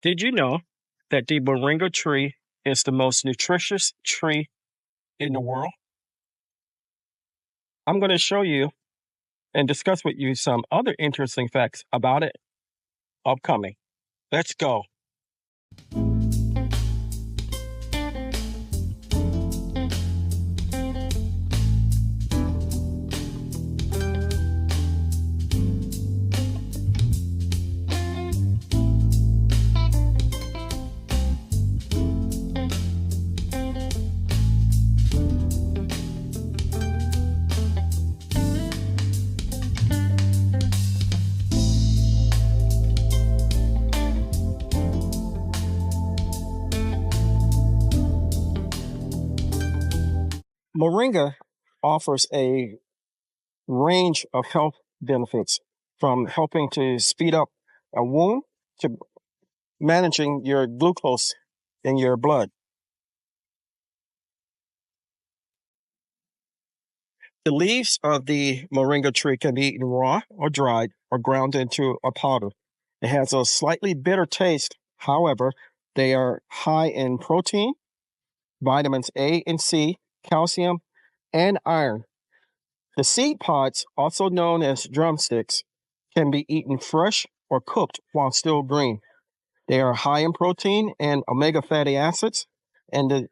Did you know that the moringa tree is the most nutritious tree in the world? I'm going to show you and discuss with you some other interesting facts about it upcoming. Let's go. Moringa offers a range of health benefits from helping to speed up a wound to managing your glucose in your blood. The leaves of the moringa tree can be eaten raw or dried or ground into a powder. It has a slightly bitter taste. However, they are high in protein, vitamins A and C, calcium, and iron. The seed pods, also known as drumsticks, can be eaten fresh or cooked while still green. They are high in protein and omega fatty acids, and the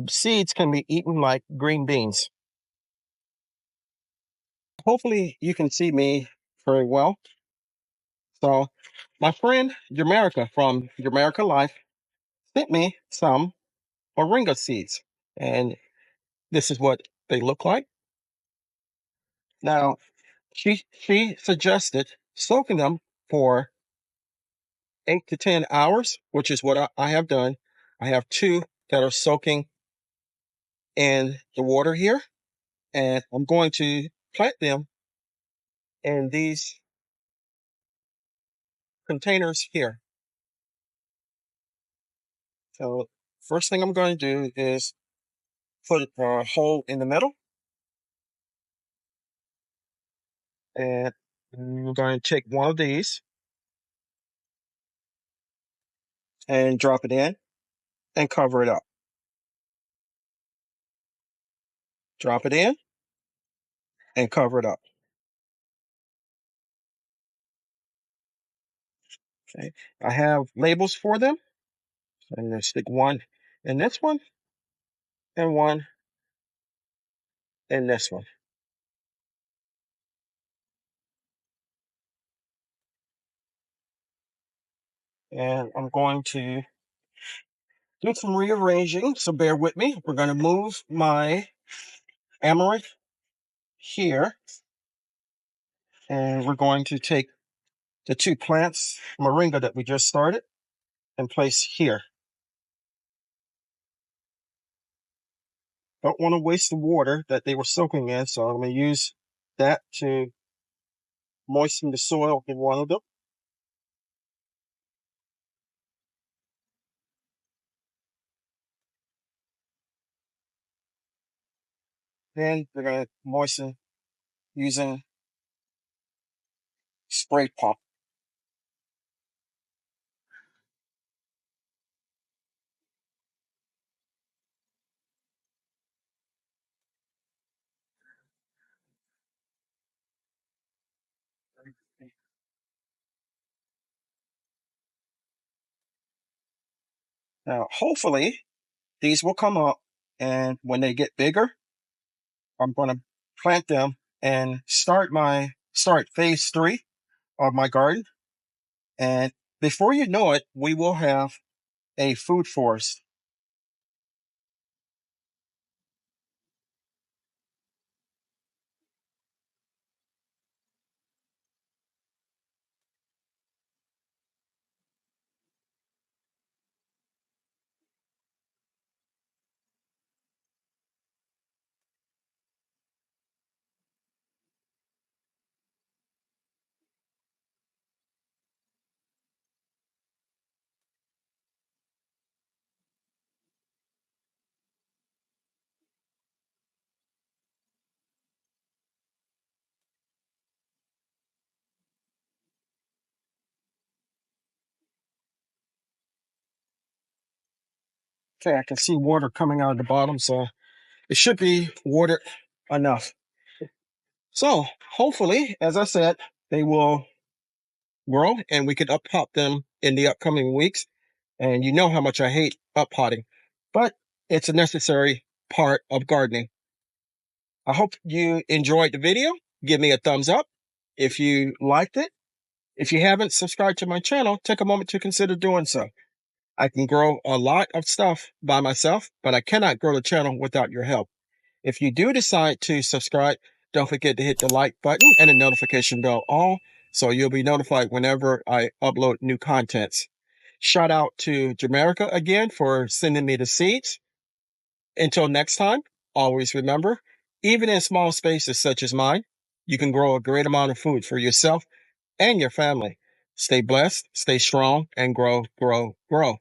seeds can be eaten like green beans. Hopefully, you can see me very well. So, my friend Jamerica from Jamerica LIfe sent me some moringa seeds, and this is what they look like. Now, she suggested soaking them for 8 to 10 hours, which is what I have done. I have two that are soaking in the water here, and I'm going to plant them in these containers here. So, first thing I'm going to do is put a hole in the middle, and we're going to take one of these and drop it in and cover it up. Drop it in and cover it up. Okay. I have labels for them. So I'm going to stick one in this one and one in this one. And I'm going to do some rearranging, so bear with me. We're going to move my amaranth here, and we're going to take the two plants, moringa that we just started, and place here. Don't want to waste the water that they were soaking in, so I'm going to use that to moisten the soil in one of them. Then we're going to moisten using spray pump. Now, hopefully, these will come up, and when they get bigger, I'm going to plant them and start phase 3 of my garden. And before you know it, we will have a food forest. Okay, I can see water coming out of the bottom, so it should be watered enough. So hopefully, as I said, they will grow and we could up pot them in the upcoming weeks. And you know how much I hate up potting, but it's a necessary part of gardening. I hope you enjoyed the video. Give me a thumbs up if you liked it. If you haven't subscribed to my channel, take a moment to consider doing so. I can grow a lot of stuff by myself, but I cannot grow the channel without your help. If you do decide to subscribe, don't forget to hit the like button and the notification bell all, so you'll be notified whenever I upload new contents. Shout out to Jamerica again for sending me the seeds. Until next time, always remember, even in small spaces such as mine, you can grow a great amount of food for yourself and your family. Stay blessed, stay strong, and grow, grow, grow.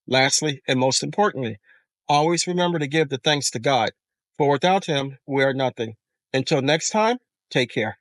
Lastly, and most importantly, always remember to give the thanks to God, for without Him, we are nothing. Until next time, take care.